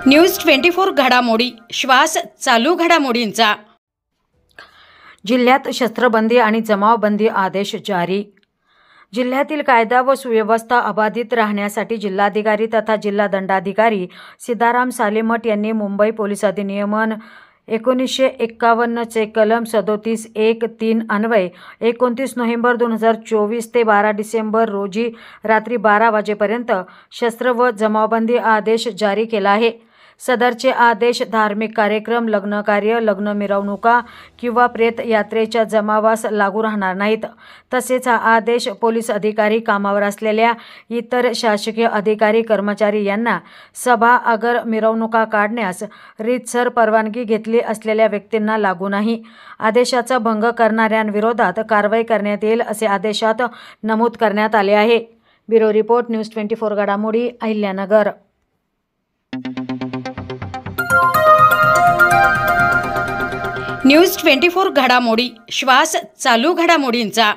News 24 घडामोडी श्वास चालू घडामोडींचा। जिल्ह्यात शस्त्रबंदी आणि जमावबंदी आदेश जारी। जिल्ह्यातील कायदा व सुव्यवस्था अबाधित राहण्यासाठी जिल्हाधिकारी तथा जिल्हा दंडाधिकारी सीताराम सालेमठ यांनी मुंबई पोलीस अधिनियमन 1951 चे कलम 37(1)(3) अन्वये 29 नोव्हेंबर 2024 ते 12 डिसेंबर रोजी रात्री 12 वाजेपर्यंत शस्त्र व जमावबंदी आदेश जारी केला आहे। सदरचे आदेश धार्मिक कार्यक्रम, लग्न कार्य, लग्न मिरवणुका किंवा प्रेत यात्रेच्या जमावास लागू राहणार नाहीत। तसेच हा आदेश पोलीस अधिकारी, कामावर असलेल्या इतर शासकीय अधिकारी कर्मचारी यांना सभा, अगर, मिरवणुका काढण्यास रीतसर परवानगी घेतली असलेल्या व्यक्तींना लागू नाही। आदेशाचा भंग करणाऱ्यांविरोधात कारवाई करण्यात येईल असे आदेशात नमूद करण्यात आले आहे। ब्युरो रिपोर्ट, न्यूज 24 घडामोडी, अहिल्यानगर। न्यूज 24 घडामोडी श्वास चालू घडामोडींचा।